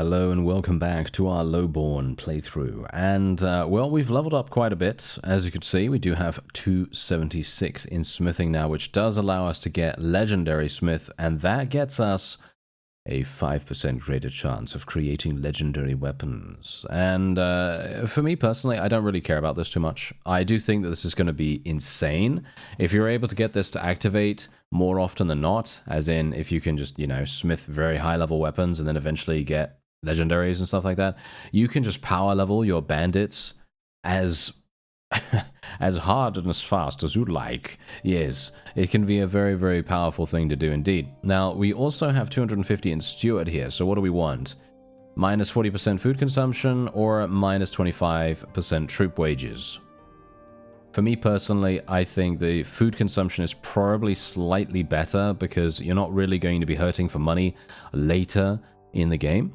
Hello and welcome back to our Lowborn playthrough. And, well, we've leveled up quite a bit. As you can see, we do have 276 in smithing now, which does allow us to get Legendary Smith, and that gets us a 5% greater chance of creating legendary weapons. And for me personally, I don't really care about this too much. I do think that this is going to be insane. If you're able to get this to activate more often than not, as in if you can just, you know, smith very high level weapons and then eventually get legendaries and stuff like that, you can just power level your bandits as as hard and as fast as you'd like. Yes, it can be a very, very powerful thing to do indeed. Now, we also have 250 in Steward here, so what do we want? Minus 40% food consumption or minus 25% troop wages? For me personally, I think the food consumption is probably slightly better because you're not really going to be hurting for money later in the game.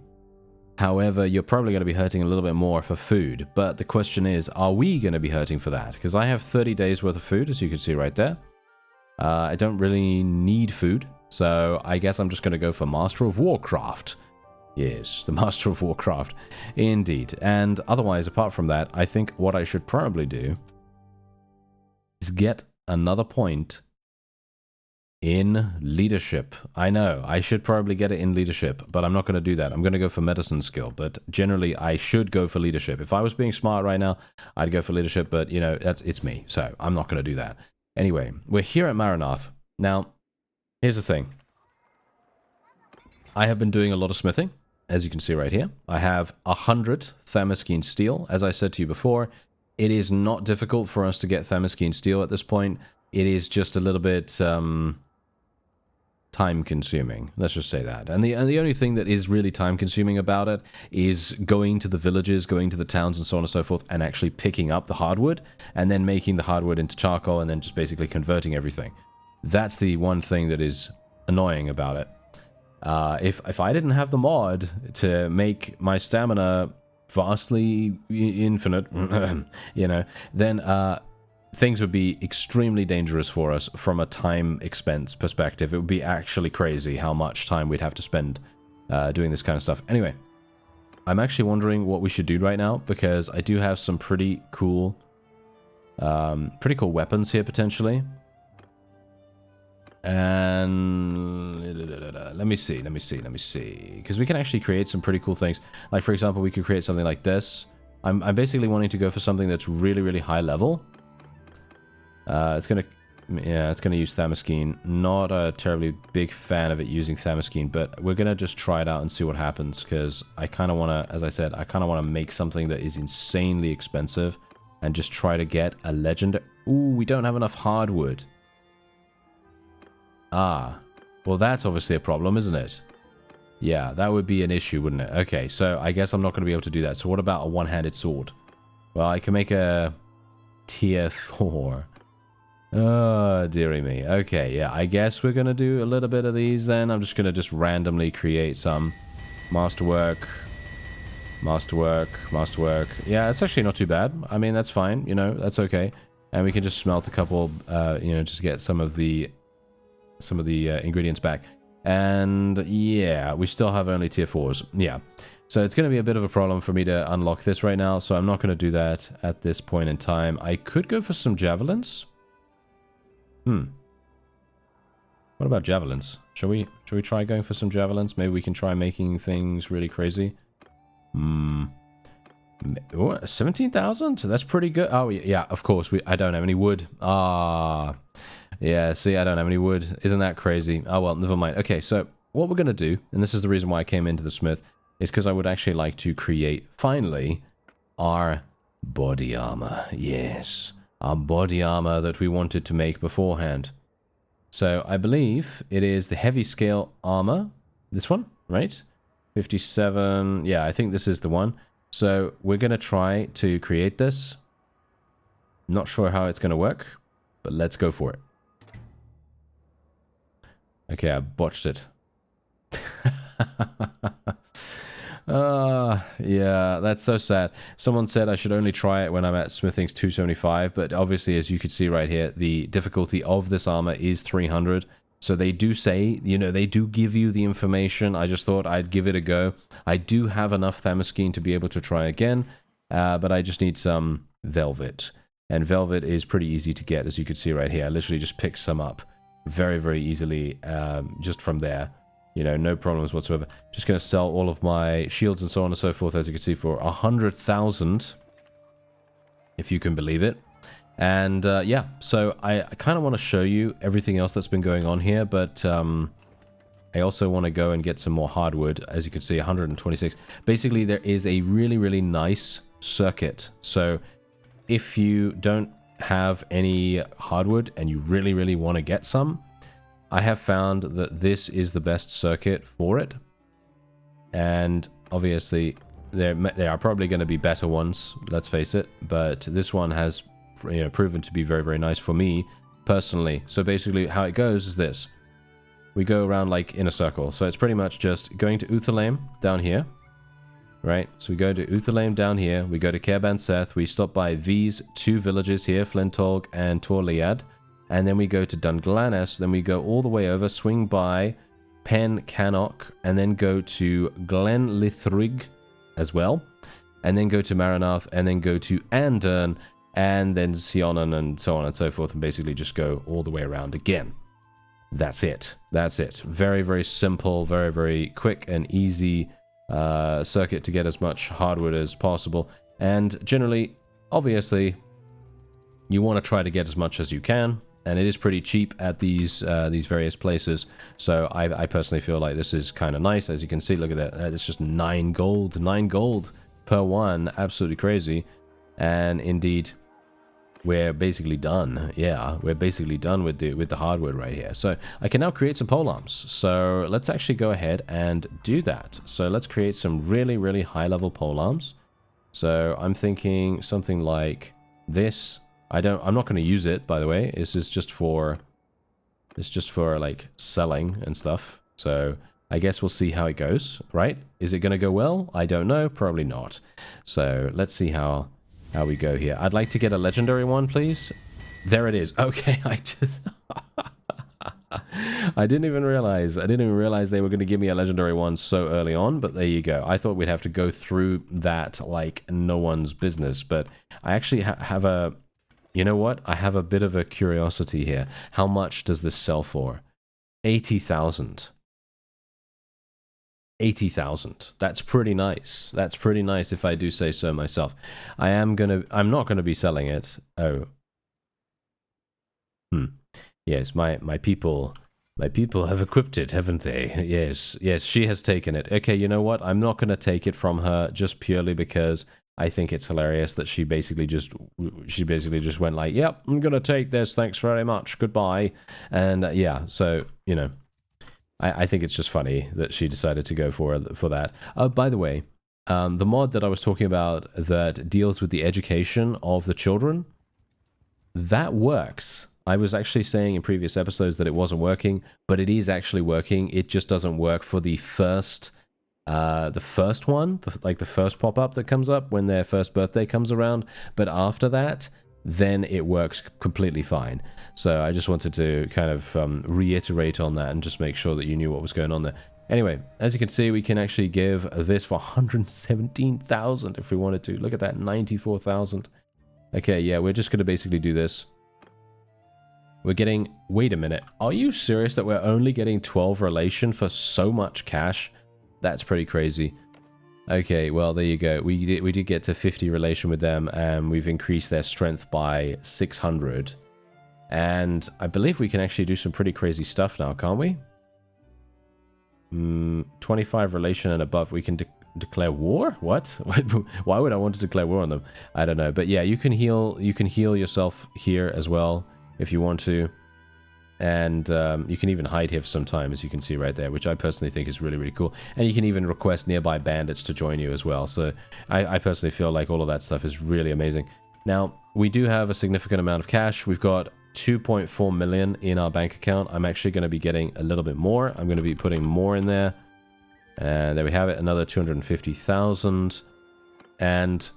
However, you're probably going to be hurting a little bit more for food. But the question is, are we going to be hurting for that? Because I have 30 days worth of food, as you can see right there. I don't really need food, so I guess I'm just going to go for Master of Warcraft. Yes, the Master of Warcraft. Indeed. And otherwise, apart from that, I think what I should probably do is get another point in leadership. I know, I should probably get it in leadership, but I'm not going to do that. I'm going to go for medicine skill, but generally I should go for leadership. If I was being smart right now, I'd go for leadership, but you know, it's me, so I'm not going to do that. Anyway, we're here at Maranath. Now, here's the thing. I have been doing a lot of smithing, as you can see right here. I have 100 Thermoskene steel. As I said to you before, it is not difficult for us to get Thermoskene steel at this point. It is just a little bit time-consuming, let's just say that. And the only thing that is really time-consuming about it is going to the villages, going to the towns, and so on and so forth, and actually picking up the hardwood, and then making the hardwood into charcoal, and then just basically converting everything. That's the one thing that is annoying about it. If I didn't have the mod to make my stamina vastly infinite, you know, then things would be extremely dangerous for us from a time expense perspective. It would be actually crazy how much time we'd have to spend doing this kind of stuff. Anyway, I'm actually wondering what we should do right now, because I do have some pretty cool weapons here potentially. And let me see, because we can actually create some pretty cool things. Like, for example, we could create something like this. I'm basically wanting to go for something that's really, really high level. It's gonna use Thermoskene. Not a terribly big fan of it using Thermoskene, but we're gonna just try it out and see what happens, because I kind of want to, as I said, I kind of want to make something that is insanely expensive and just try to get a legend. Ooh, we don't have enough hardwood. Ah, well, that's obviously a problem, isn't it? Yeah, that would be an issue, wouldn't it? Okay, so I guess I'm not going to be able to do that. So what about a one-handed sword? Well, I can make a tier 4. Oh, dearie me. Okay, yeah, I guess we're going to do a little bit of these then. I'm just going to just randomly create some masterwork. Yeah, it's actually not too bad. I mean, that's fine. You know, that's okay. And we can just smelt a couple, you know, just get some of the ingredients back. And yeah, we still have only tier 4s. Yeah. So it's going to be a bit of a problem for me to unlock this right now. So I'm not going to do that at this point in time. I could go for some javelins. What about javelins? Shall we try going for some javelins? Maybe we can try making things really crazy. 17,000? That's pretty good. Oh, yeah, of course. I don't have any wood. Ah, yeah, see, I don't have any wood. Isn't that crazy? Oh, well, never mind. Okay, so what we're going to do, and this is the reason why I came into the smith, is because I would actually like to create, finally, our body armor. Yes, our body armor that we wanted to make beforehand. So I believe it is the heavy scale armor. This one, right? 57. Yeah, I think this is the one. So we're going to try to create this. Not sure how it's going to work, but let's go for it. Okay, I botched it. Yeah, that's so sad. Someone said I should only try it when I'm at smithing's 275, but obviously, as you can see right here, the difficulty of this armor is 300. So they do say, you know, they do give you the information. I just thought I'd give it a go. I do have enough Thamaskene to be able to try again, but I just need some velvet. And velvet is pretty easy to get, as you can see right here. I literally just picked some up very, very easily just from there. You know, no problems whatsoever. Just going to sell all of my shields and so on and so forth, as you can see, for 100,000, if you can believe it. And yeah, so I kind of want to show you everything else that's been going on here, but I also want to go and get some more hardwood. As you can see, 126. Basically, there is a really, really nice circuit. So if you don't have any hardwood and you really, really want to get some, I have found that this is the best circuit for it. And obviously, there are probably going to be better ones, let's face it, but this one has, you know, proven to be very, very nice for me personally. So basically how it goes is this. We go around like in a circle. So it's pretty much just going to Utherlame down here, right? So we go to Utherlame down here. We go to Caerban Seth. We stop by these two villages here, Flintolg and Torliad. And then we go to Dunglanis. Then we go all the way over, swing by Pen Cannock, and then go to Glenlithrig as well. And then go to Maranath, and then go to Andern, and then Sionan, and so on and so forth, and basically just go all the way around again. That's it. That's it. Very, very simple, very, very quick and easy circuit to get as much hardwood as possible. And generally, obviously, you want to try to get as much as you can, and it is pretty cheap at these various places. So I personally feel like this is kind of nice. As you can see, look at that. It's just 9 gold. 9 gold per one. Absolutely crazy. And indeed, we're basically done. Yeah, we're basically done with the hardwood right here. So I can now create some polearms. So let's actually go ahead and do that. So let's create some really, really high level polearms. So I'm thinking something like this. I'm not going to use it, by the way. This is just for, it's just for like selling and stuff. So I guess we'll see how it goes, right? Is it going to go well? I don't know. Probably not. So let's see how we go here. I'd like to get a legendary one, please. There it is. Okay, I just... I didn't even realize they were going to give me a legendary one so early on, but there you go. I thought we'd have to go through that like no one's business, but I actually have a... You know what? I have a bit of a curiosity here. How much does this sell for? 80,000. 80,000. That's pretty nice. That's pretty nice if I do say so myself. I'm not gonna be selling it. Oh. Yes, my people have equipped it, haven't they? Yes, she has taken it. Okay, you know what? I'm not gonna take it from her just purely because I think it's hilarious that she basically just went like, yep, I'm gonna take this, thanks very much, goodbye. And yeah, so, you know, I think it's just funny that she decided to go for that. By the way, the mod that I was talking about that deals with the education of the children, that works. I was actually saying in previous episodes that it wasn't working, but it is actually working. It just doesn't work for the first one, like the first pop-up that comes up when their first birthday comes around. But after that, then it works completely fine. So I just wanted to kind of reiterate on that and just make sure that you knew what was going on there. Anyway, as you can see, we can actually give this for 117,000 if we wanted to. Look at that, 94,000. Okay, yeah, we're just going to basically do this. We're getting... Wait a minute. Are you serious that we're only getting 12 relation for so much cash? That's pretty crazy. Okay, well, there you go. We did get to 50 relation with them, and we've increased their strength by 600. And I believe we can actually do some pretty crazy stuff now, can't we? 25 relation and above, we can declare war? What? Why would I want to declare war on them? I don't know. But yeah, you can heal yourself here as well if you want to. And you can even hide here for some time, as you can see right there, which I personally think is really, really cool. And you can even request nearby bandits to join you as well. So I personally feel like all of that stuff is really amazing. Now, we do have a significant amount of cash. We've got 2.4 million in our bank account. I'm actually going to be getting a little bit more. I'm going to be putting more in there. There we have it, another 250,000. And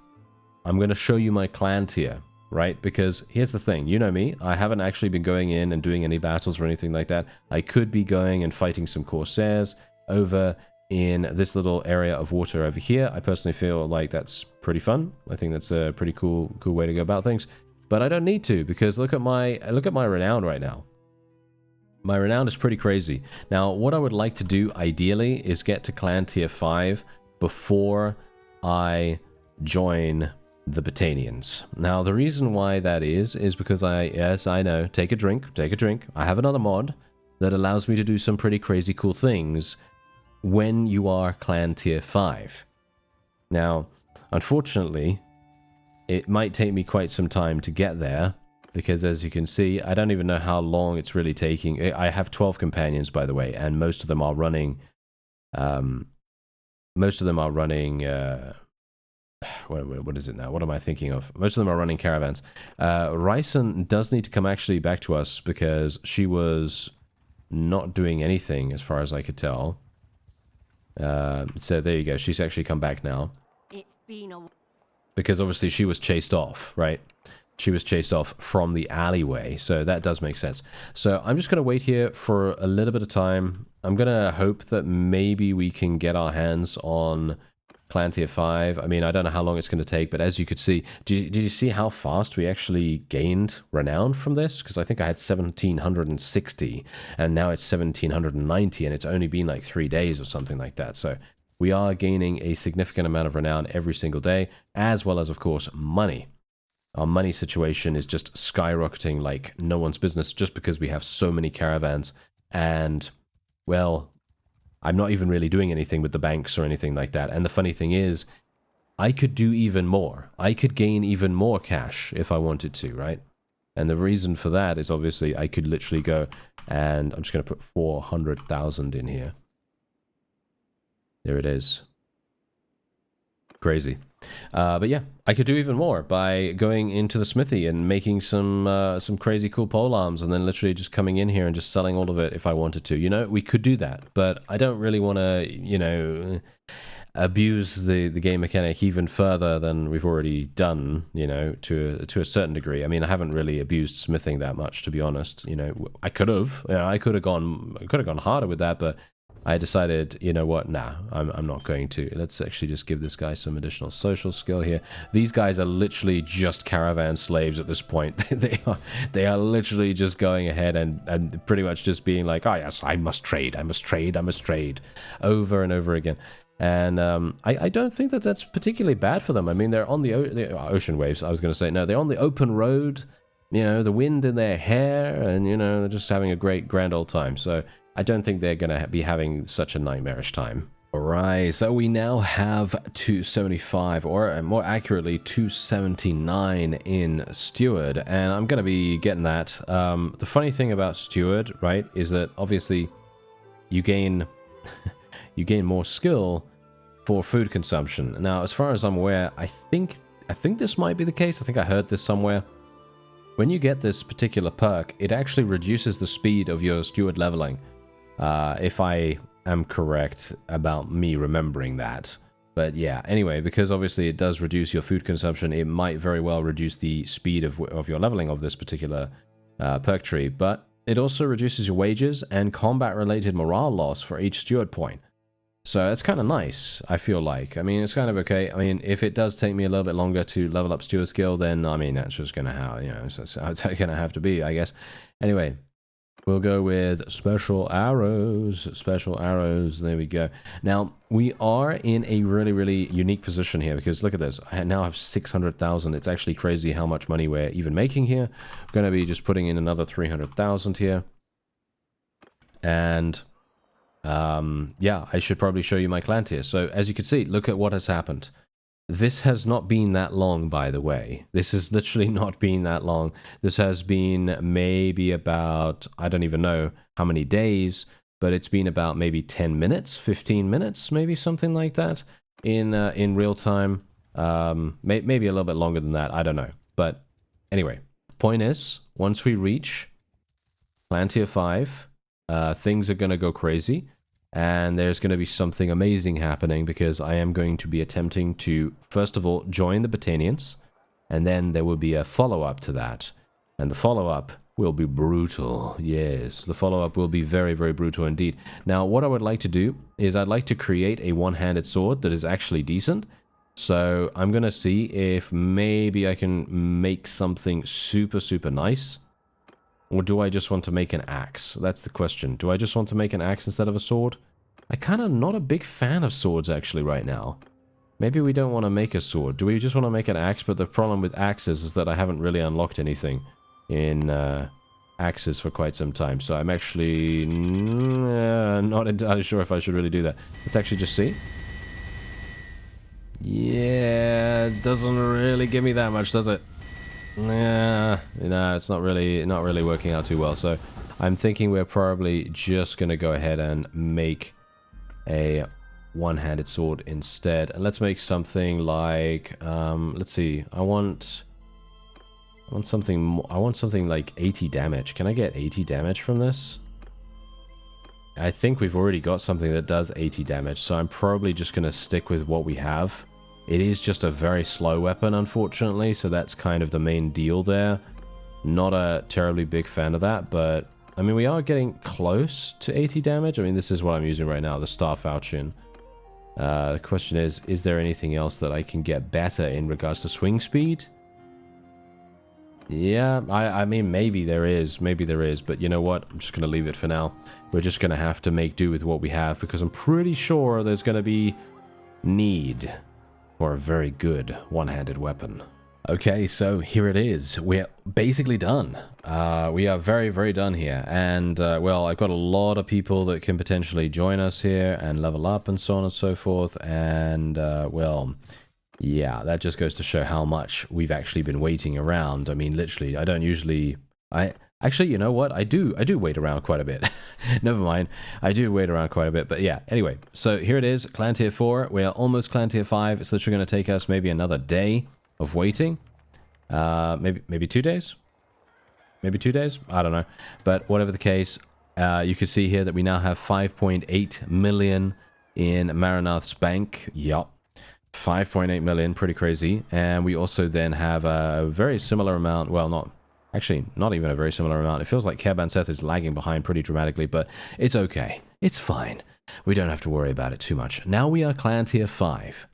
I'm going to show you my clan tier. right? Because here's the thing, you know me, I haven't actually been going in and doing any battles or anything like that. I could be going and fighting some Corsairs over in this little area of water over here. I personally feel like that's pretty fun. I think that's a pretty cool way to go about things. But I don't need to, because look at my renown right now. My renown is pretty crazy. Now, what I would like to do, ideally, is get to clan tier 5 before I join the Battanians. Now, the reason why that is because yes, I know, take a drink. I have another mod that allows me to do some pretty crazy cool things when you are clan tier 5. Now, unfortunately, it might take me quite some time to get there, because as you can see, I don't even know how long it's really taking. I have 12 companions, by the way, and most of them are running, what is it now? What am I thinking of? Most of them are running caravans. Ryson does need to come actually back to us, because she was not doing anything as far as I could tell. So there you go. She's actually come back now. It's been a... Because obviously she was chased off, right? She was chased off from the alleyway, so that does make sense. So I'm just going to wait here for a little bit of time. I'm going to hope that maybe we can get our hands on clan tier 5. I mean, I don't know how long it's going to take, but as you could see, did you see how fast we actually gained renown from this? Because I think I had 1760, and now it's 1790, and it's only been like 3 days or something like that. So we are gaining a significant amount of renown every single day, as well as, of course, money. Our money situation is just skyrocketing like no one's business, just because we have so many caravans. And, well, I'm not even really doing anything with the banks or anything like that. And the funny thing is, I could do even more. I could gain even more cash if I wanted to, right? And the reason for that is obviously I could literally go and I'm just going to put 400,000 in here. There it is. Crazy. But yeah, I could do even more by going into the smithy and making some crazy cool pole arms, and then literally just coming in here and just selling all of it if I wanted to. You know, we could do that, but I don't really want to, you know, abuse the game mechanic even further than we've already done, you know, to a certain degree. I mean, I haven't really abused smithing that much, to be honest. You know, I could have, you know, I could have gone harder with that, but I decided, you know what, nah, I'm not going to. Let's actually just give this guy some additional social skill here. These guys are literally just caravan slaves at this point. They are literally just going ahead and pretty much just being like, oh yes, I must trade, over and over again. And I don't think that that's particularly bad for them. I mean, they're on the ocean waves, I was going to say. No, they're on the open road, you know, the wind in their hair, and, you know, they're just having a grand old time. So I don't think they're going to be having such a nightmarish time. Alright, so we now have 275, or more accurately 279 in Steward, and I'm going to be getting that. The funny thing about Steward, right, is that obviously you gain more skill for food consumption. Now, as far as I'm aware, I think this might be the case. I think I heard this somewhere. When you get this particular perk, it actually reduces the speed of your Steward leveling. If I am correct about me remembering that. But yeah, anyway, because obviously it does reduce your food consumption, it might very well reduce the speed of your leveling of this particular perk tree. But it also reduces your wages and combat-related morale loss for each Steward point. So it's kind of nice, I feel like. I mean, it's kind of okay. I mean, if it does take me a little bit longer to level up Steward skill, then, I mean, that's just going to have, you know, that's how it's going to have to be, I guess. Anyway, we'll go with special arrows. Special arrows. There we go. Now, we are in a really, really unique position here, because look at this. I now have 600,000. It's actually crazy how much money we're even making here. I'm going to be just putting in another 300,000 here. And yeah, I should probably show you my clan tier. So as you can see, look at what has happened. This has not been that long, by the way. This has literally not been that long. This has been maybe about, I don't even know how many days, but it's been about maybe 10 minutes, 15 minutes, maybe something like that in real time. Maybe a little bit longer than that, I don't know. But anyway, point is, once we reach clan tier 5, things are going to go crazy. And there's going to be something amazing happening, because I am going to be attempting to, first of all, join the Battanians. And then there will be a follow-up to that. And the follow-up will be brutal. Yes, the follow-up will be very, very brutal indeed. Now, what I would like to do is I'd like to create a one-handed sword that is actually decent. So I'm going to see if maybe I can make something super, super nice. Or do I just want to make an axe? That's the question. Do I just want to make an axe instead of a sword? I'm kind of not a big fan of swords actually right now. Maybe we don't want to make a sword. Do we just want to make an axe? But the problem with axes is that I haven't really unlocked anything in axes for quite some time. So I'm actually not entirely sure if I should really do that. Let's actually just see. Yeah, it doesn't really give me that much, does it? Nah, no, it's not really working out too well. So I'm thinking we're probably just going to go ahead and make a one-handed sword instead. And let's make something like, let's see, I want something like 80 damage. Can I get 80 damage from this? I think we've already got something that does 80 damage, so I'm probably just going to stick with what we have. It is just a very slow weapon, unfortunately, so that's kind of the main deal there. Not a terribly big fan of that, but I mean, we are getting close to 80 damage. I mean, this is what I'm using right now, the Star Falchion. The question is there anything else that I can get better in regards to swing speed? Yeah, I mean, maybe there is, but you know what? I'm just going to leave it for now. We're just going to have to make do with what we have, because I'm pretty sure there's going to be need for a very good one-handed weapon. Okay, so here it is. We're basically done. We are very, very done here. And, well, I've got a lot of people that can potentially join us here and level up and so on and so forth. And, well, yeah, that just goes to show how much we've actually been waiting around. I mean, literally, I don't usually... Actually, you know what? I do wait around quite a bit. Never mind. I do wait around quite a bit. But yeah, anyway. So here it is. Clan Tier 4. We are almost Clan Tier 5. It's literally going to take us maybe another day of waiting. Maybe 2 days? Maybe 2 days? I don't know. But whatever the case, you can see here that we now have 5.8 million in Maranath's bank. Yup. 5.8 million. Pretty crazy. And we also then have a very similar amount. Well, not... Actually, not even a very similar amount. It feels like Kerban Seth is lagging behind pretty dramatically, but it's okay. It's fine. We don't have to worry about it too much. Now we are Clan Tier 5.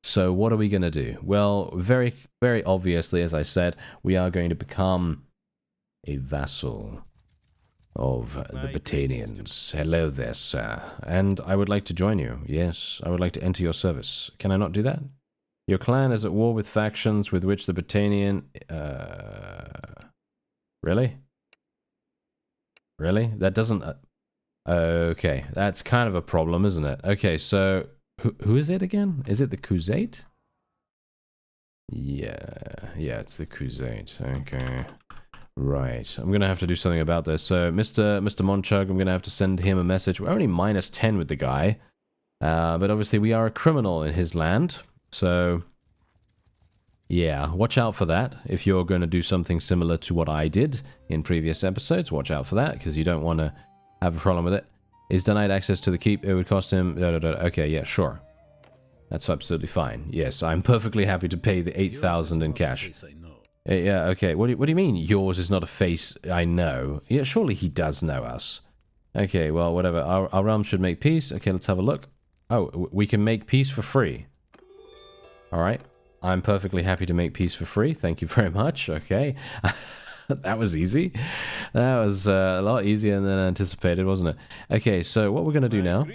So what are we going to do? Well, very, very obviously, as I said, we are going to become a vassal of the Battanians. Hello there, sir. And I would like to join you. Yes, I would like to enter your service. Can I not do that? Your clan is at war with factions with which the Battanian... Really? Really? That doesn't... okay, that's kind of a problem, isn't it? Okay, so... Who is it again? Is it the Crusade? Yeah, it's the Crusade. Okay. Right. I'm going to have to do something about this. So, Mr. Monchug, I'm going to have to send him a message. We're only minus 10 with the guy. But obviously we are a criminal in his land. So... yeah, watch out for that. If you're going to do something similar to what I did in previous episodes, watch out for that, because you don't want to have a problem with it. Is denied access to the keep, it would cost him... Okay, yeah, sure. That's absolutely fine. Yes, I'm perfectly happy to pay the 8,000 in cash. Yeah, okay. What do you mean, yours is not a face I know? Yeah, surely he does know us. Okay, well, whatever. Our realm should make peace. Okay, let's have a look. Oh, we can make peace for free. Alright. I'm perfectly happy to make peace for free. Thank you very much. Okay. That was easy. That was a lot easier than anticipated, wasn't it? Okay, so what we're going to do now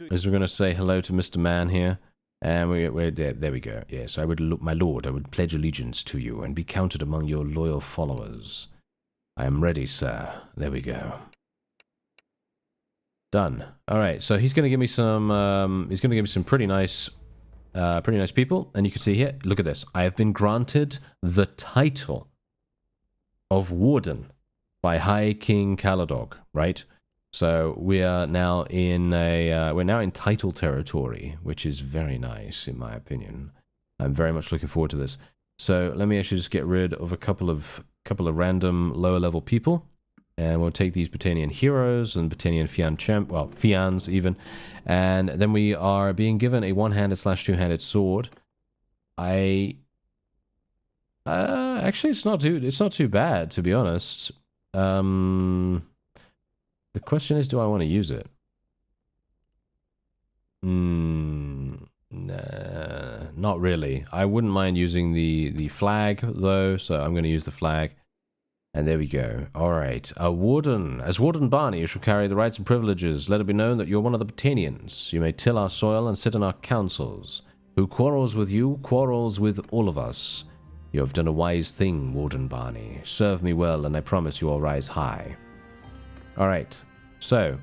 is we're going to say hello to Mr. Man here. And we're there we go. Yes, I would, my lord, I would pledge allegiance to you and be counted among your loyal followers. I am ready, sir. There we go. Done. All right, so he's going to give me some, pretty nice people, and you can see here, look at this. I have been granted the title of Warden by High King Caladog, right? So we are now in title territory, which is very nice in my opinion. I'm very much looking forward to this. So let me actually just get rid of a couple of random lower level people. And we'll take these Battanian heroes and Battanian Fians even. And then we are being given a one-handed / two-handed sword. I Actually, it's not too bad, to be honest. The question is, do I want to use it? Nah, not really. I wouldn't mind using the flag, though, so I'm going to use the flag. And there we go. All right. A warden. As Warden Barney, you shall carry the rights and privileges. Let it be known that you're one of the Battanians. You may till our soil and sit in our councils. Who quarrels with you, quarrels with all of us. You have done a wise thing, Warden Barney. Serve me well, and I promise you will rise high. All right. So,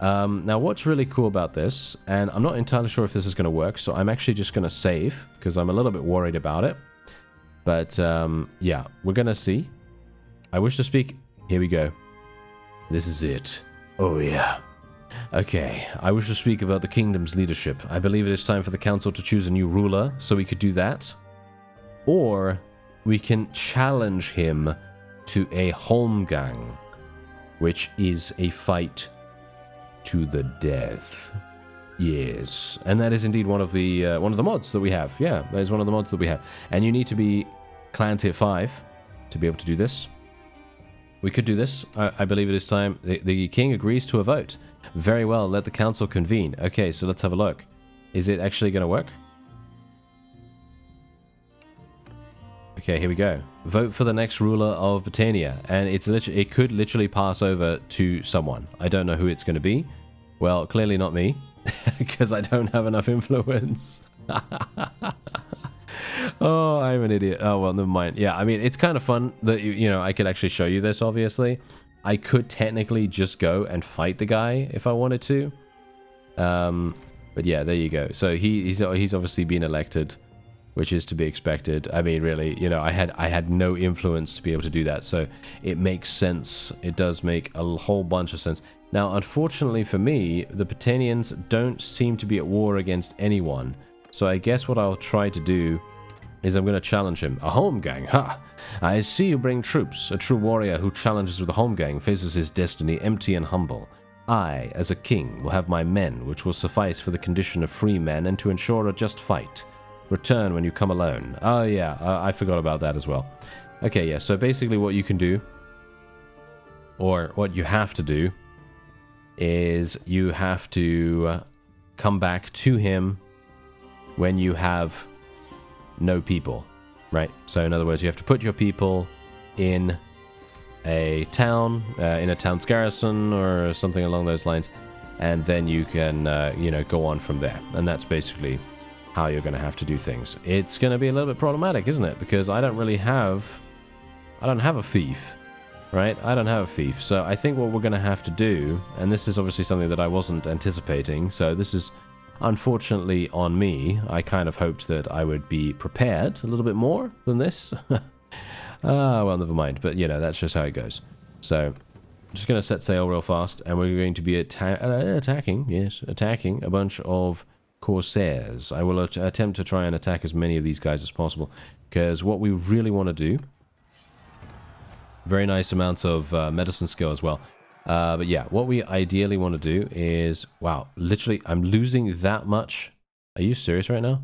now what's really cool about this, and I'm not entirely sure if this is going to work, so I'm actually just going to save, because I'm a little bit worried about it. But, yeah, we're going to see. I wish to speak. Here we go. This is it. Oh, yeah. Okay, I wish to speak about the kingdom's leadership. I believe it is time for the council to choose a new ruler, so we could do that. Or we can challenge him to a holmgang, which is a fight to the death. Yes, and that is indeed one of the mods that we have. Yeah, that is one of the mods that we have. And you need to be clan tier 5 to be able to do this. We could do this. I believe it is time. The king agrees to a vote. Very well, let the council convene. Okay, so let's have a look. Is it actually going to work? Okay, here we go. Vote for the next ruler of Battania. And it could literally pass over to someone. I don't know who it's going to be. Well, clearly not me, because I don't have enough influence. Oh, I'm an idiot. Oh, well, never mind. Yeah, I mean, it's kind of fun that, you know, I could actually show you this, obviously. I could technically just go and fight the guy if I wanted to. But yeah, there you go. So he's obviously been elected, which is to be expected. I mean, really, you know, I had no influence to be able to do that. So it makes sense. It does make a whole bunch of sense. Now, unfortunately for me, the Battanians don't seem to be at war against anyone. So I guess what I'll try to do is I'm going to challenge him. A holmgang, ha! I see you bring troops. A true warrior who challenges with a holmgang faces his destiny empty and humble. I, as a king, will have my men, which will suffice for the condition of free men and to ensure a just fight. Return when you come alone. Oh yeah, I forgot about that as well. Okay, yeah, so basically what you can do, or what you have to do, is you have to come back to him when you have no people, right? So in other words, you have to put your people in a town, in a town's garrison or something along those lines, and then you can, you know, go on from there. And that's basically how you're going to have to do things. It's going to be a little bit problematic, isn't it? Because I don't have a fief, right? I don't have a fief. So I think what we're going to have to do, and this is obviously something that I wasn't anticipating, so this is unfortunately on me. I kind of hoped that I would be prepared a little bit more than this. Well, never mind. But, you know, that's just how it goes. So, I'm just going to set sail real fast, and we're going to be attacking a bunch of corsairs. I will attempt to try and attack as many of these guys as possible, because what we really want to do, very nice amounts of medicine skill as well. But yeah, what we ideally want to do is, wow, literally, I'm losing that much. Are you serious right now?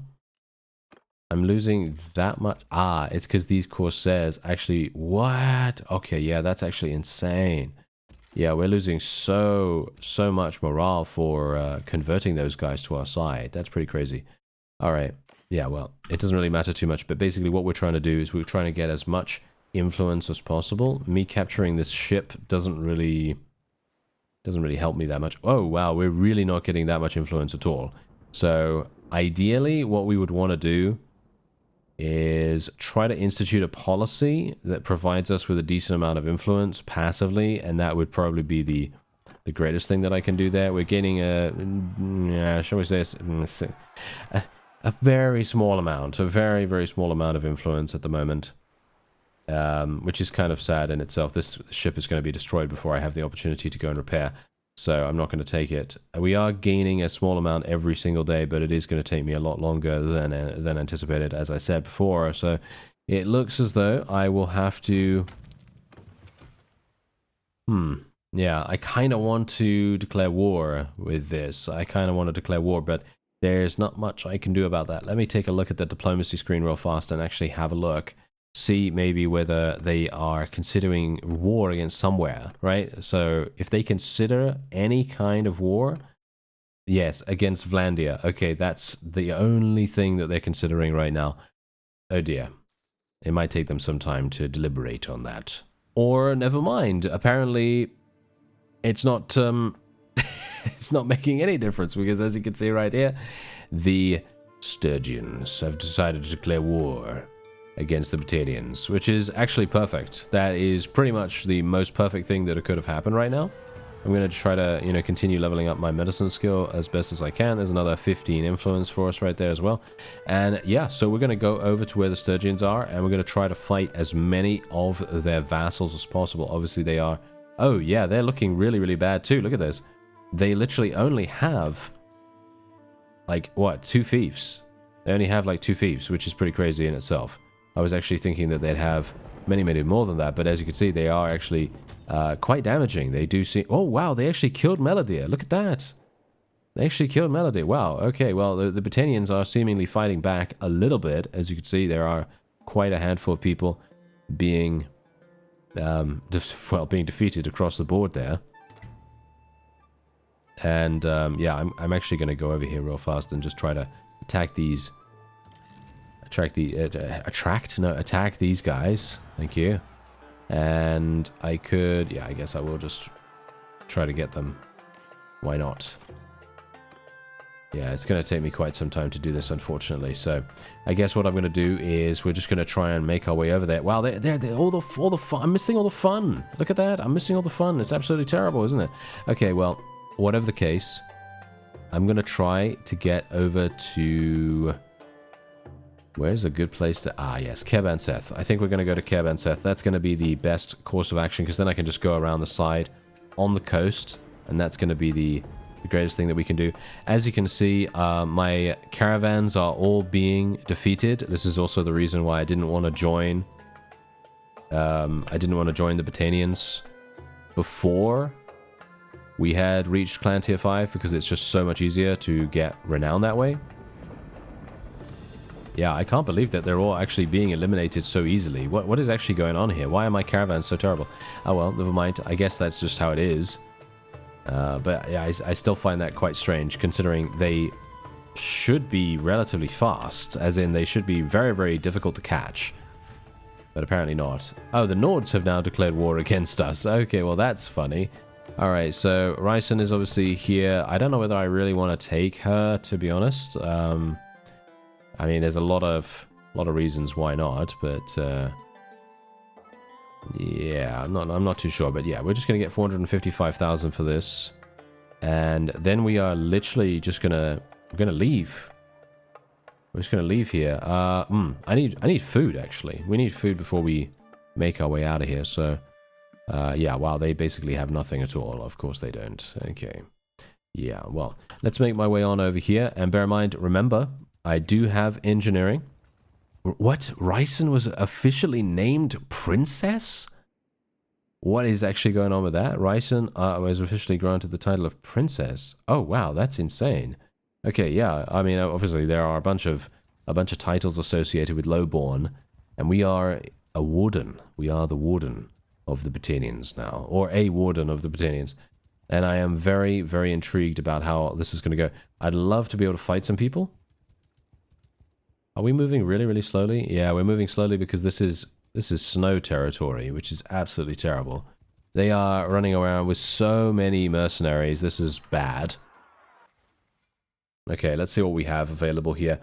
I'm losing that much. Ah, it's because these corsairs actually, what? Okay, yeah, that's actually insane. Yeah, we're losing so much morale for converting those guys to our side. That's pretty crazy. All right. Yeah, well, it doesn't really matter too much, but basically what we're trying to do is we're trying to get as much influence as possible. Me capturing this ship doesn't really help me that much. Oh, wow, we're really not getting that much influence at all. So, ideally, what we would want to do is try to institute a policy that provides us with a decent amount of influence passively, and that would probably be the greatest thing that I can do there. We're gaining shall we say, a very small amount, a very, very small amount of influence at the moment, which is kind of sad in itself. This ship is going to be destroyed before I have the opportunity to go and repair, so I'm not going to take it. We are gaining a small amount every single day, but it is going to take me a lot longer than anticipated, as I said before. So it looks as though I will have to... Yeah, I kind of want to declare war with this. I kind of want to declare war, but there's not much I can do about that. Let me take a look at the diplomacy screen real fast and actually have a look. see maybe whether they are considering war against somewhere, right? So if they consider any kind of war, yes, against Vlandia. Okay, that's the only thing that they're considering right now. Oh dear. It might take them some time to deliberate on that. Or never mind. Apparently, it's not it's not making any difference because, as you can see right here, the Sturgeons have decided to declare war against the Battanians, which is actually perfect. That is pretty much the most perfect thing that could have happened right now. I'm going to try to, you know, continue leveling up my medicine skill as best as I can. There's another 15 influence for us right there as well. And yeah, so we're going to go over to where the Sturgeons are, and we're going to try to fight as many of their vassals as possible. Obviously, they are... Oh, yeah, they're looking really, really bad too. Look at this. They literally only have, like, what, 2 fiefs? They only have, like, 2 fiefs, which is pretty crazy in itself. I was actually thinking that they'd have many, many more than that, but as you can see, they are actually quite damaging. They do see... Oh, wow, they actually killed Melodia. Look at that. They actually killed Melody. Wow, okay, well, the Battanians are seemingly fighting back a little bit. As you can see, there are quite a handful of people being, being defeated across the board there. And, yeah, I'm actually going to go over here real fast and just try to attack these... attack these guys. Thank you. And I could... Yeah, I guess I will just try to get them. Why not? Yeah, it's going to take me quite some time to do this, unfortunately. So, I guess what I'm going to do is we're just going to try and make our way over there. Wow, they're all the fun. I'm missing all the fun. Look at that. I'm missing all the fun. It's absolutely terrible, isn't it? Okay, well, whatever the case, I'm going to try to get over to... Where's a good place to... Ah, yes, Kerbanseth. I think we're going to go to Kerbanseth. That's going to be the best course of action, because then I can just go around the side on the coast, and that's going to be the greatest thing that we can do. As you can see, my caravans are all being defeated. This is also the reason why I didn't want to join... I didn't want to join the Battanians before we had reached Clan Tier 5, because it's just so much easier to get renown that way. Yeah, I can't believe that they're all actually being eliminated so easily. What is actually going on here? Why are my caravans so terrible? Oh well, never mind. I guess that's just how it is. But yeah, I still find that quite strange, considering they should be relatively fast, as in they should be very, very difficult to catch. But apparently not. Oh, the Nords have now declared war against us. Okay, well that's funny. Alright, so Ryson is obviously here. I don't know whether I really want to take her, to be honest. I mean, there's a lot of reasons why not, but yeah, I'm not too sure. But yeah, we're just gonna get 455,000 for this, and then we are literally just we're gonna leave. We're just gonna leave here. I need food actually. We need food before we make our way out of here. So yeah, wow, they basically have nothing at all. Of course they don't. Okay. Yeah, well, let's make my way on over here, and bear in mind, remember, I do have engineering. What? Ryson was officially named princess? What is actually going on with that? Ryson was officially granted the title of princess. Oh wow, that's insane. Okay, yeah. I mean, obviously there are a bunch of titles associated with Lowborn, and we are a warden. We are the warden of the Battanians now, or a warden of the Battanians. And I am very, very intrigued about how this is going to go. I'd love to be able to fight some people. Are we moving really, really slowly? Yeah, we're moving slowly because this is snow territory, which is absolutely terrible. They are running around with so many mercenaries. This is bad. Okay, let's see what we have available here.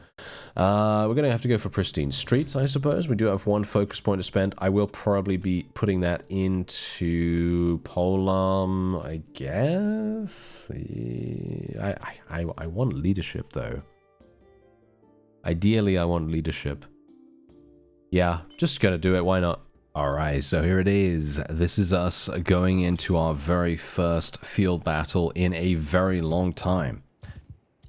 We're going to have to go for pristine streets, I suppose. We do have one focus point to spend. I will probably be putting that into Polam, I guess. I want leadership, though. Ideally, I want leadership. Yeah, just gonna do it. Why not? Alright, so here it is. This is us going into our very first field battle in a very long time.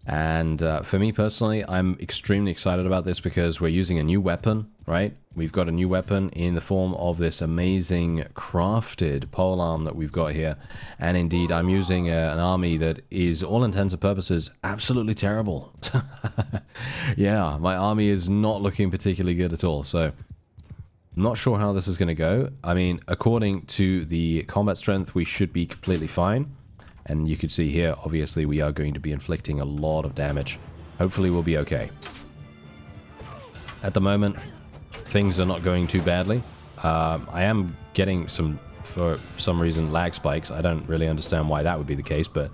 And for me personally, I'm extremely excited about this because we're using a new weapon, right? We've got a new weapon in the form of this amazing crafted polearm that we've got here. And indeed, I'm using an army that is, all intents and purposes, absolutely terrible. Yeah, my army is not looking particularly good at all. So Not sure how this is going to go. I mean, according to the combat strength, we should be completely fine. And you can see here, obviously, we are going to be inflicting a lot of damage. Hopefully, we'll be okay. At the moment, things are not going too badly. I am getting for some reason, lag spikes. I don't really understand why that would be the case, but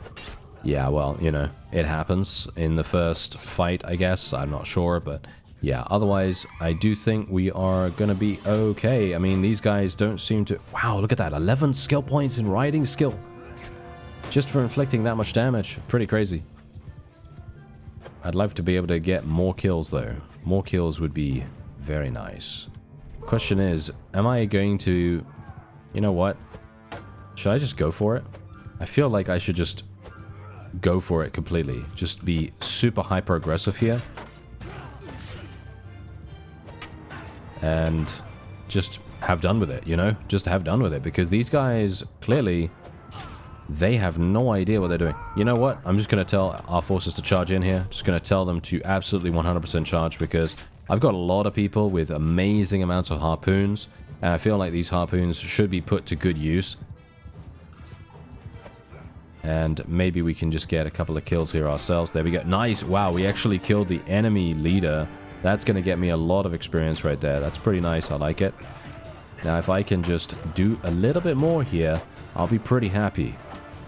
yeah, well, you know, it happens in the first fight, I guess. I'm not sure, but yeah, otherwise, I do think we are going to be okay. I mean, these guys don't seem to... Wow, look at that. 11 skill points in riding skill. Just for inflicting that much damage. Pretty crazy. I'd love to be able to get more kills, though. More kills would be very nice. Question is, am I going to... You know what? Should I just go for it? I feel like I should just go for it completely. Just be super hyper aggressive here. And just have done with it, you know? Just have done with it. Because these guys, clearly, they have no idea what they're doing. You know what? I'm just going to tell our forces to charge in here. Just going to tell them to absolutely 100% charge, because I've got a lot of people with amazing amounts of harpoons. And I feel like these harpoons should be put to good use. And maybe we can just get a couple of kills here ourselves. There we go. Nice. Wow, we actually killed the enemy leader. That's going to get me a lot of experience right there. That's pretty nice. I like it. Now, if I can just do a little bit more here, I'll be pretty happy.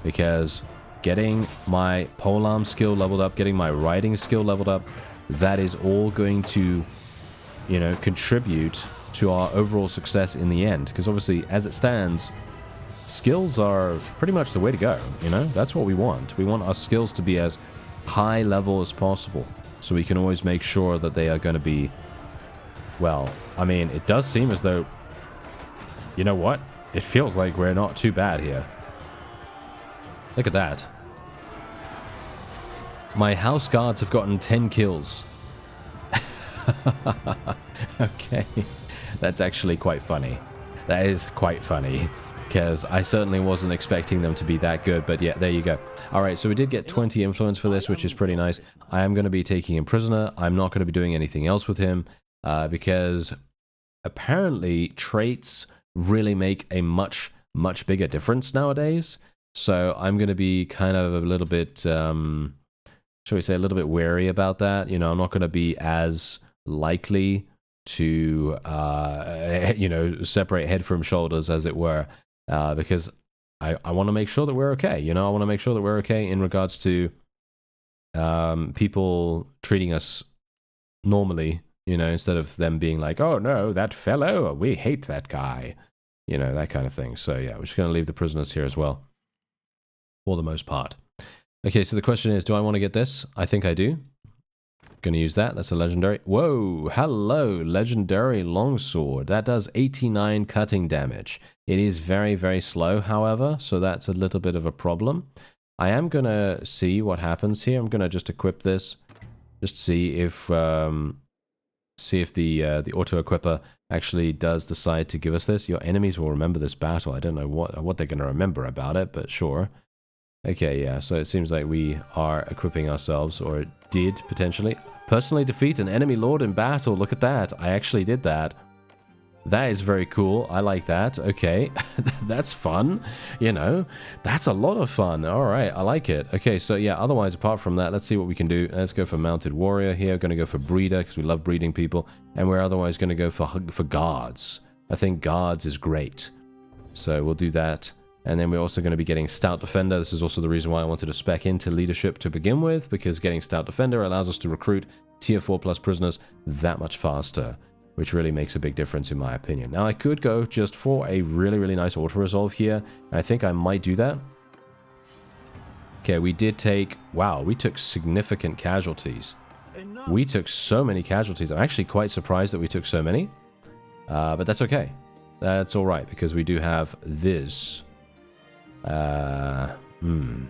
Because getting my polearm skill leveled up, getting my riding skill leveled up, that is all going to, you know, contribute to our overall success in the end. Because obviously, as it stands, skills are pretty much the way to go, you know? That's what we want. We want our skills to be as high level as possible. So we can always make sure that they are going to be... Well, I mean, it does seem as though... You know what? It feels like we're not too bad here. Look at that. My house guards have gotten 10 kills. Okay. That's actually quite funny. That is quite funny. Because I certainly wasn't expecting them to be that good. But yeah, there you go. Alright, so we did get 20 influence for this, which is pretty nice. I am going to be taking him prisoner. I'm not going to be doing anything else with him. Because apparently traits really make a much bigger difference nowadays. So I'm going to be kind of a little bit, shall we say, a little bit wary about that. You know, I'm not going to be as likely to, you know, separate head from shoulders, as it were, because I want to make sure that we're okay. You know, I want to make sure that we're okay in regards to people treating us normally, you know, instead of them being like, oh no, that fellow, we hate that guy, you know, that kind of thing. So yeah, we're just going to leave the prisoners here as well, for the most part. Okay, so the question is, do I want to get this? I think I do. Going to use that. That's a legendary. Whoa, hello, legendary longsword. That does 89 cutting damage. It is very slow, however, so that's a little bit of a problem. I am going to see what happens here. I'm going to just equip this, just see if the auto-equipper actually does decide to give us this. Your enemies will remember this battle. I don't know what they're going to remember about it, but sure. Okay, yeah, so it seems like we are equipping ourselves, or it did, potentially. Personally defeat an enemy lord in battle. Look at that. I actually did that. That is very cool. I like that. Okay, that's fun. You know, that's a lot of fun. All right, I like it. Okay, so yeah, otherwise, apart from that, let's see what we can do. Let's go for mounted warrior here. Going to go for breeder, because we love breeding people. And we're otherwise going to go for guards. I think guards is great. So we'll do that. And then we're also going to be getting Stout Defender. This is also the reason why I wanted to spec into leadership to begin with, because getting Stout Defender allows us to recruit tier 4 plus prisoners that much faster, which really makes a big difference in my opinion. Now I could go just for a really nice auto-resolve here, and I think I might do that. Okay, we did take... Wow, we took significant casualties. We took so many casualties. I'm actually quite surprised that we took so many, but that's okay. That's alright, because we do have this...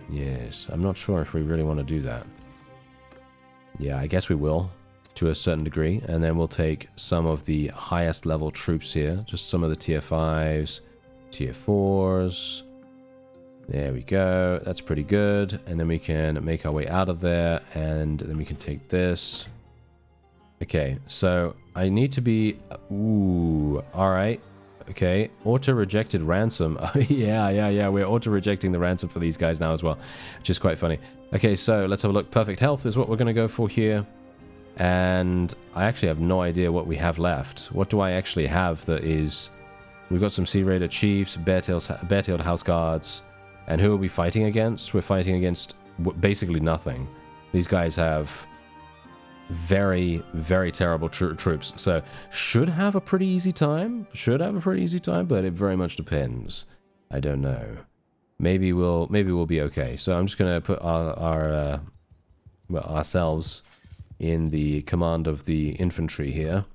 yes. I'm not sure if we really want to do that. Yeah, I guess we will, to a certain degree. And then we'll take some of the highest level troops here. Just some of the tier 5s, tier 4s. There we go. That's pretty good. And then we can make our way out of there. And then we can take this. Okay, so I need to be... Ooh, alright. Okay, auto-rejected ransom. Oh, yeah. We're auto-rejecting the ransom for these guys now as well, which is quite funny. Okay, so let's have a look. Perfect health is what we're going to go for here. And I actually have no idea what we have left. What do I actually have that is... We've got some Sea Raider Chiefs, Bare-tailed House Guards. And who are we fighting against? We're fighting against basically nothing. These guys have very, very terrible troops. So, should have a pretty easy time. But it very much depends. I don't know. Maybe we'll be okay. So I'm just gonna put ourselves in the command of the infantry here.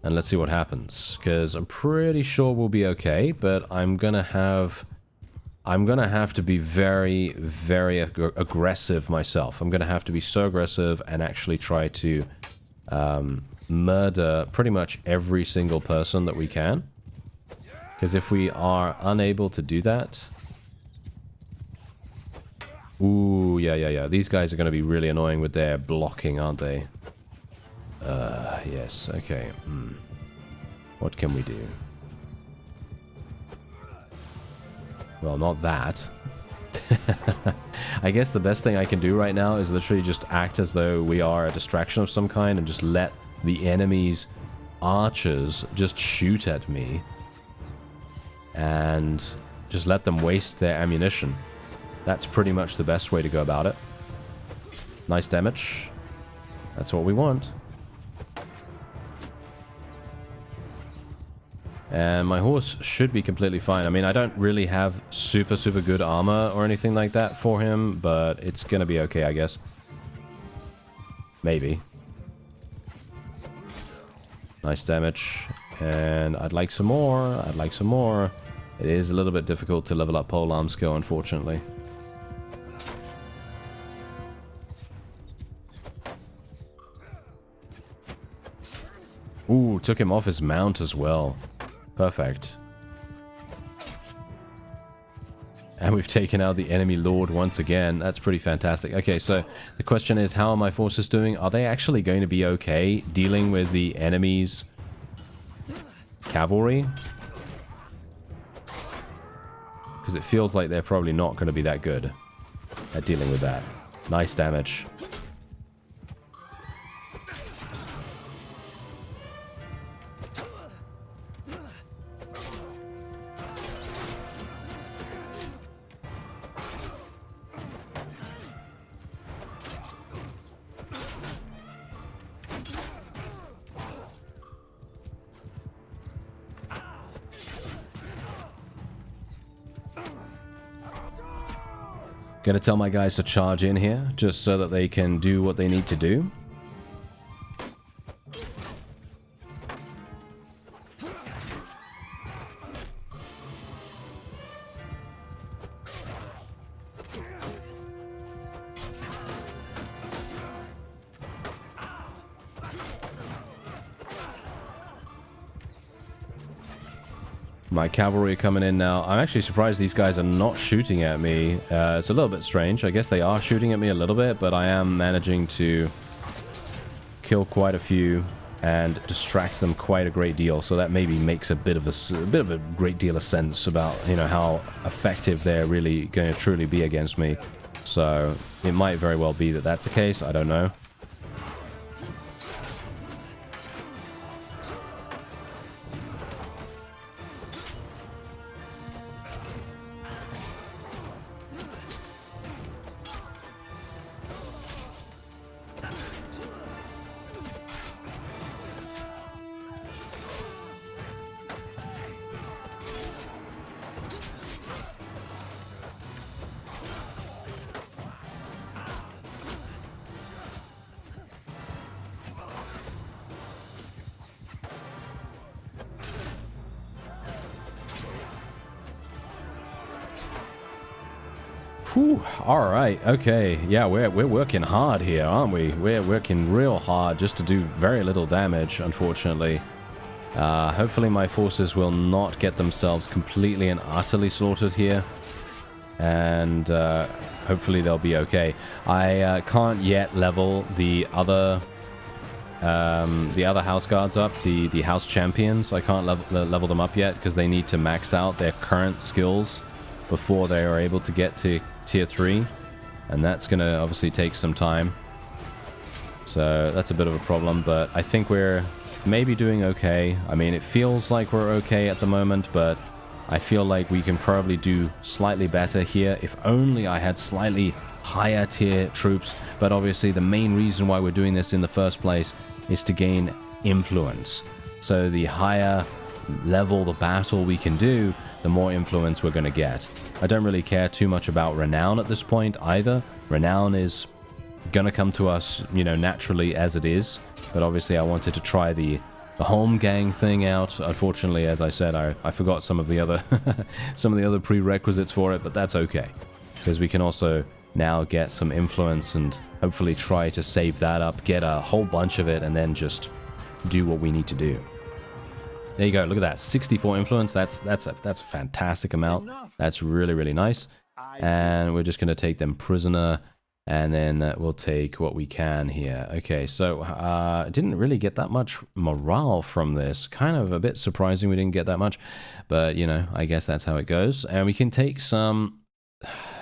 And let's see what happens. Because I'm pretty sure we'll be okay, but I'm gonna have to be very, very aggressive myself. I'm gonna have to be so aggressive and actually try to murder pretty much every single person that we can. Because if we are unable to do that... Ooh, yeah. These guys are going to be really annoying with their blocking, aren't they? Yes, okay. What can we do? Well, not that. I guess the best thing I can do right now is literally just act as though we are a distraction of some kind and just let the enemy's archers just shoot at me. And just let them waste their ammunition. That's pretty much the best way to go about it. Nice damage. That's what we want. And my horse should be completely fine. I mean, I don't really have super good armor or anything like that for him, but it's gonna be okay, I guess. Maybe. Nice damage. And I'd like some more. It is a little bit difficult to level up polearm skill, unfortunately. Ooh, took him off his mount as well. Perfect. And we've taken out the enemy lord once again. That's pretty fantastic. Okay, so the question is, how are my forces doing? Are they actually going to be okay dealing with the enemy's cavalry? Because it feels like they're probably not going to be that good at dealing with that. Nice damage. Gonna tell my guys to charge in here, just so that they can do what they need to do. My cavalry are coming in now. I'm actually surprised these guys are not shooting at me. It's a little bit strange. I guess they are shooting at me a little bit, but I am managing to kill quite a few and distract them quite a great deal. So that maybe makes a bit of a great deal of sense about, you know, how effective they're really going to truly be against me. So it might very well be that that's the case. I don't know. Whew, all right, okay. Yeah, we're working hard here, aren't we? We're working real hard just to do very little damage, unfortunately. Hopefully my forces will not get themselves completely and utterly slaughtered here. And hopefully they'll be okay. I can't yet level the other the other house guards up, the house champions. I can't level them up yet because they need to max out their current skills before they are able to get to tier 3. And that's going to obviously take some time. So that's a bit of a problem, but I think we're maybe doing okay. I mean, it feels like we're okay at the moment, but I feel like we can probably do slightly better here. If only I had slightly higher tier troops. But obviously the main reason why we're doing this in the first place is to gain influence. So the higher level the battle we can do, the more influence we're going to get. I don't really care too much about renown at this point either. Renown is going to come to us, you know, naturally as it is. But obviously I wanted to try the home gang thing out. Unfortunately, as I said, I forgot some of the other some of the other prerequisites for it, but that's okay. Because we can also now get some influence and hopefully try to save that up, get a whole bunch of it, and then just do what we need to do. There you go. Look at that. 64 influence. That's a fantastic amount. That's really, really nice. And we're just going to take them prisoner, and then we'll take what we can here. Okay, so didn't really get that much morale from this. Kind of a bit surprising we didn't get that much. But, you know, I guess that's how it goes. And we can take some...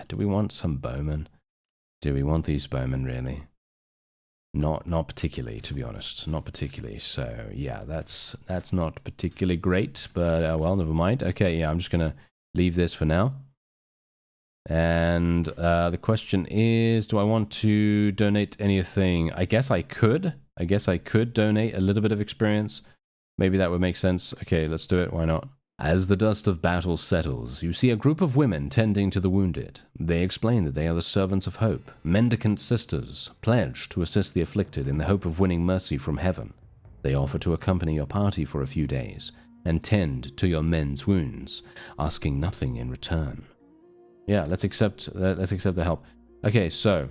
Do we want some bowmen? Do we want these bowmen, really? Not particularly, to be honest. Not particularly. So, yeah, that's not particularly great. But, well, never mind. Okay, yeah, I'm just going to leave this for now. And the question is, do I want to donate anything? I guess I could. I guess I could donate a little bit of experience. Maybe that would make sense. Okay, let's do it. Why not? As the dust of battle settles, you see a group of women tending to the wounded. They explain that they are the servants of hope, mendicant sisters, pledged to assist the afflicted in the hope of winning mercy from heaven. They offer to accompany your party for a few days and tend to your men's wounds, asking nothing in return. Yeah, let's accept the help. Okay, so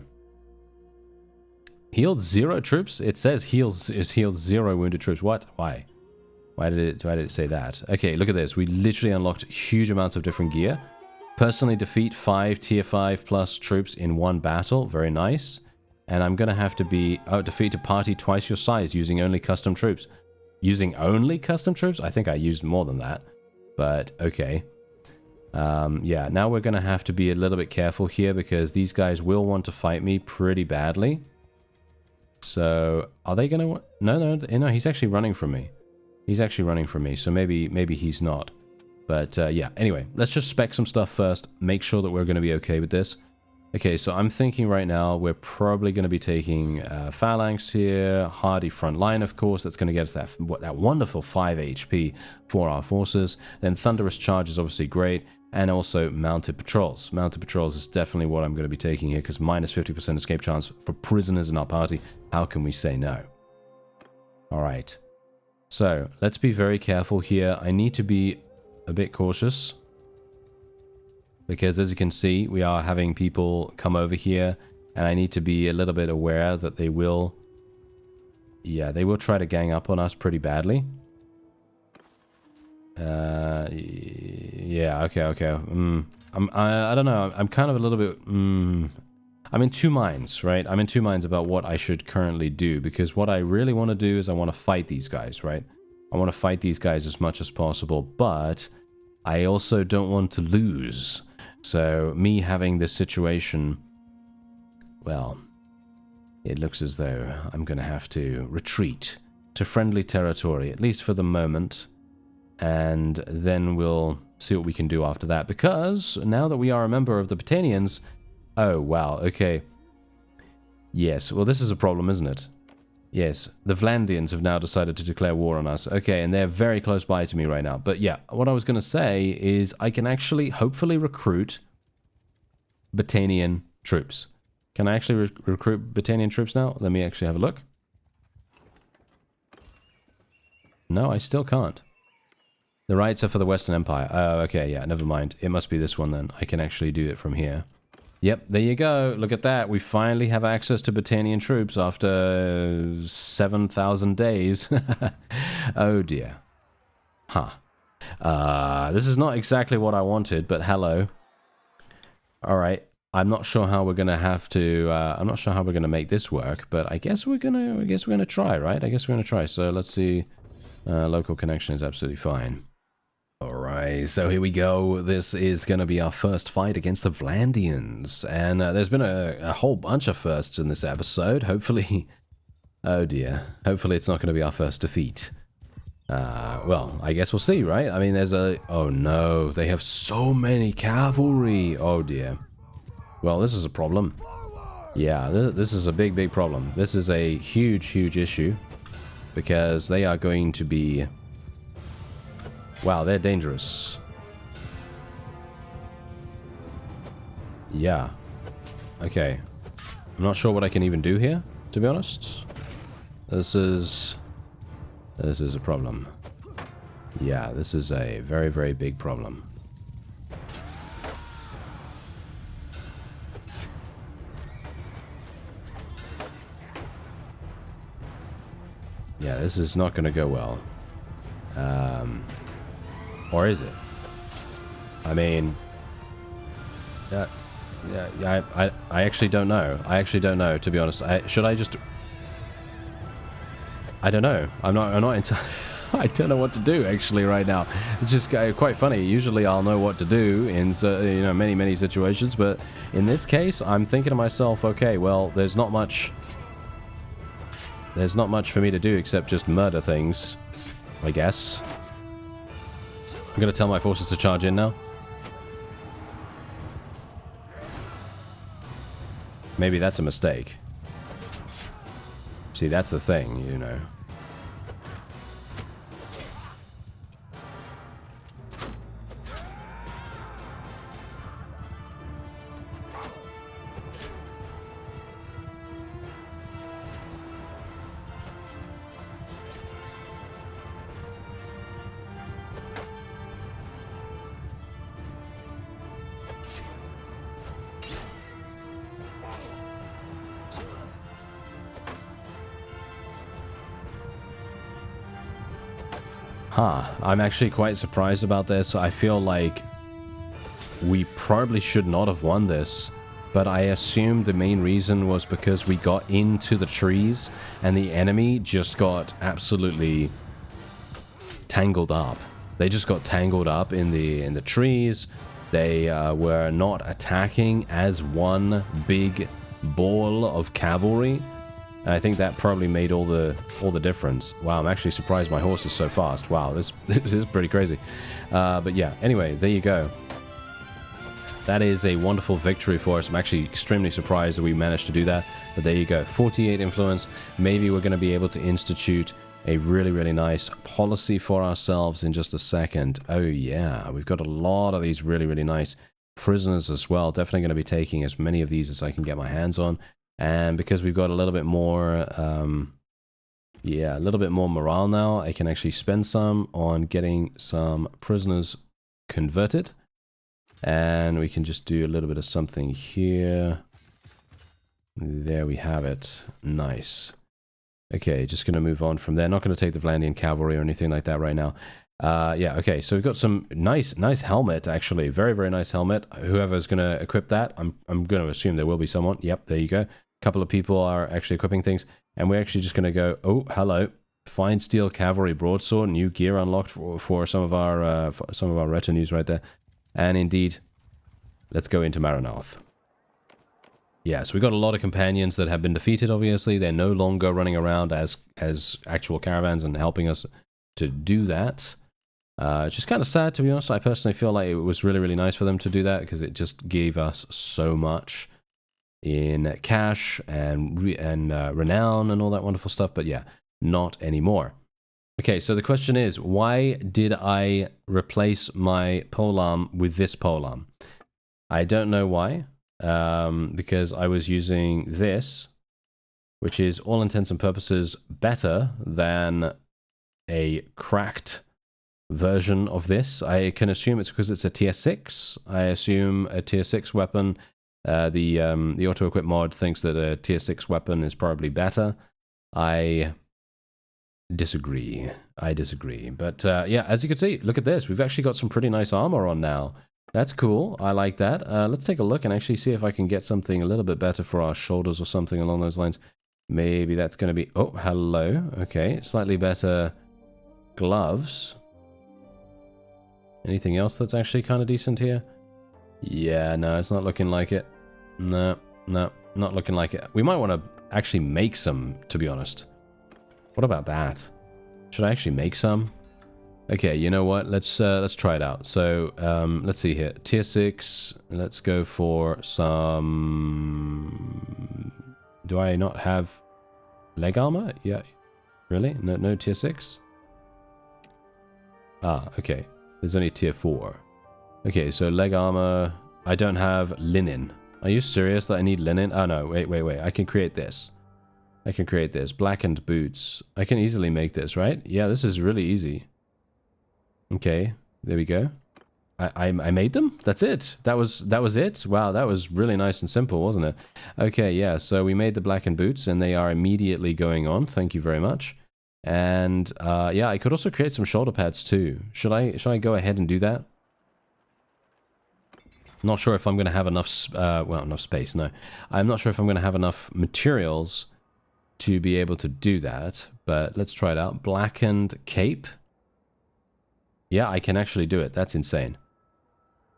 healed 0 troops. It says healed 0 wounded troops. What? Why? Why did it say that? Okay, look at this. We literally unlocked huge amounts of different gear. Personally defeat 5 tier 5 plus troops in one battle. Very nice. And I'm gonna have to defeat a party twice your size using only custom troops. Using only custom troops? I think I used more than that. But okay. Yeah, now we're gonna have to be a little bit careful here because these guys will want to fight me pretty badly. So are they gonna? No, he's actually running from me. He's actually running from me, so maybe he's not. But yeah, anyway, let's just spec some stuff first, make sure that we're going to be okay with this. Okay, so I'm thinking right now we're probably going to be taking Phalanx here, Hardy front line, of course. That's going to get us that wonderful 5 HP for our forces. Then Thunderous Charge is obviously great, and also Mounted Patrols. Mounted Patrols is definitely what I'm going to be taking here, because minus 50% escape chance for prisoners in our party. How can we say no? All right. So, let's be very careful here. I need to be a bit cautious. Because as you can see, we are having people come over here. And I need to be a little bit aware that they will... Yeah, they will try to gang up on us pretty badly. Yeah, okay. I don't know. I'm kind of a little bit... I'm in two minds, right? I'm in two minds about what I should currently do, because what I really want to do is I want to fight these guys, right? I want to fight these guys as much as possible, but I also don't want to lose. So me having this situation, well, it looks as though I'm going to have to retreat to friendly territory, at least for the moment, and then we'll see what we can do after that, because now that we are a member of the Battanians... Oh, wow, okay. Yes, well, this is a problem, isn't it? Yes, the Vlandians have now decided to declare war on us. Okay, and they're very close by to me right now. But yeah, what I was going to say is I can actually, hopefully, recruit Battanian troops. Can I actually recruit Battanian troops now? Let me actually have a look. No, I still can't. The rights are for the Western Empire. Oh, okay, yeah, never mind. It must be this one then. I can actually do it from here. Yep, there you go. Look at that. We finally have access to Battanian troops after 7,000 days. Oh dear. Huh. This is not exactly what I wanted, but hello. Alright. I'm not sure how we're gonna have to. I'm not sure how we're gonna make this work, but I guess we're gonna. I guess we're gonna try, right? I guess we're gonna try. So let's see. Local connection is absolutely fine. All right, so here we go. This is gonna be our first fight against the Battanians, and there's been a whole bunch of firsts in this episode. Hopefully, oh dear. Hopefully, it's not gonna be our first defeat. Well, I guess we'll see, right? I mean, there's a. Oh no, they have so many cavalry. Oh dear. Well, this is a problem. Yeah, this is a big, big problem. This is a huge, huge issue. Because they are going to be... Wow, they're dangerous. Yeah. Okay. I'm not sure what I can even do here, to be honest. This is a problem. Yeah, this is a very, very big problem. Yeah, this is not going to go well. Or is it? I mean... I actually don't know. I actually don't know, to be honest. Should I just... I don't know. I'm not entirely... I don't know what to do, actually, right now. It's just quite funny. Usually I'll know what to do in, you know, many, many situations, but in this case, I'm thinking to myself, okay, well, there's not much... There's not much for me to do except just murder things, I guess. I'm going to tell my forces to charge in now. Maybe that's a mistake. See, that's the thing, you know. Huh, I'm actually quite surprised about this. I feel like we probably should not have won this, but I assumed the main reason was because we got into the trees and the enemy just got absolutely tangled up. They just got tangled up in the trees. They were not attacking as one big ball of cavalry. I think that probably made all the difference. Wow, I'm actually surprised my horse is so fast. Wow, this is pretty crazy. But yeah, anyway, there you go. That is a wonderful victory for us. I'm actually extremely surprised that we managed to do that. But there you go, 48 influence. Maybe we're going to be able to institute a really, really nice policy for ourselves in just a second. Oh yeah, we've got a lot of these really, really nice prisoners as well. Definitely going to be taking as many of these as I can get my hands on. And because we've got a little bit more, yeah, a little bit more morale now, I can actually spend some on getting some prisoners converted. And we can just do a little bit of something here. There we have it. Nice. Okay, just going to move on from there. Not going to take the Battanian cavalry or anything like that right now. Yeah, okay, so we've got some nice helmet, actually. Very, very nice helmet. Whoever's going to equip that, I'm going to assume there will be someone. Yep, there you go. A couple of people are actually equipping things. And we're actually just going to go, oh, hello. Fine steel cavalry broadsword. New gear unlocked for some of our retinues right there. And indeed, let's go into Maranath. Yeah, so we've got a lot of companions that have been defeated, obviously. They're no longer running around as actual caravans and helping us to do that. It's just kind of sad, to be honest. I personally feel like it was really, really nice for them to do that because it just gave us so much in cash and renown and all that wonderful stuff. But yeah, not anymore. Okay, so the question is, why did I replace my polearm with this polearm? I don't know why. Because I was using this, which is all intents and purposes better than a cracked version of this. I can assume it's because it's a tier 6. I assume a tier 6 weapon. The auto-equip mod thinks that a tier 6 weapon is probably better. I disagree. But yeah, as you can see, look at this. We've actually got some pretty nice armor on now. That's cool. I like that. Let's take a look and actually see if I can get something a little bit better for our shoulders or something along those lines. Maybe that's going to be... Oh, hello. Okay, slightly better gloves. Anything else that's actually kind of decent here? Yeah, no, it's not looking like it. No, no, not looking like it. We might want to actually make some, to be honest. What about that? Should I actually make some? Okay, you know what? Let's try it out. So, let's see here. Tier 6. Let's go for some... Do I not have leg armor? Yeah. Really? No tier 6? Ah, okay. There's only tier 4. Okay, so leg armor. I don't have linen. Are you serious that I need linen? Oh, no. Wait. I can create this. I can create this. Blackened boots. I can easily make this, right? Yeah, this is really easy. Okay, there we go. I made them? That's it. That was it? Wow, that was really nice and simple, wasn't it? Okay, yeah, so we made the blackened boots, and they are immediately going on. Thank you very much. And, yeah, I could also create some shoulder pads, too. Should I go ahead and do that? Not sure if I'm going to have enough, well, enough space, no. I'm not sure if I'm going to have enough materials to be able to do that, but let's try it out. Blackened cape. Yeah, I can actually do it. That's insane.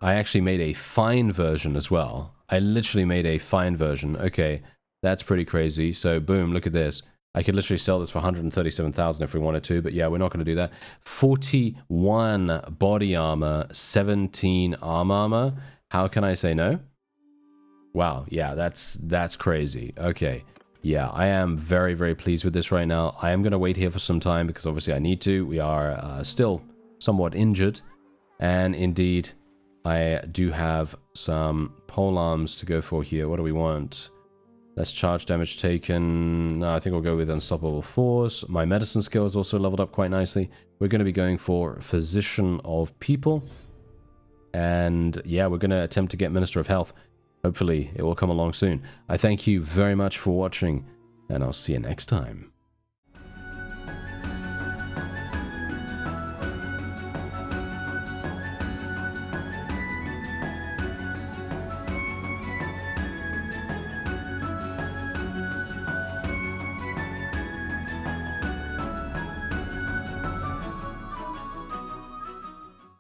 I actually made a fine version as well. I literally made a fine version. Okay, that's pretty crazy. So, boom, look at this. I could literally sell this for 137,000 if we wanted to, but yeah, we're not going to do that. 41 body armor, 17 arm armor. How can I say no? Wow, yeah, that's crazy. Okay. Yeah, I am very, very pleased with this right now. I am going to wait here for some time because obviously I need to. We are still somewhat injured. And indeed, I do have some pole arms to go for here. What do we want? Less charge damage taken. No, I think we'll go with Unstoppable Force. My medicine skill is also leveled up quite nicely. We're going to be going for Physician of People. And yeah, we're going to attempt to get Minister of Health. Hopefully, it will come along soon. I thank you very much for watching, and I'll see you next time.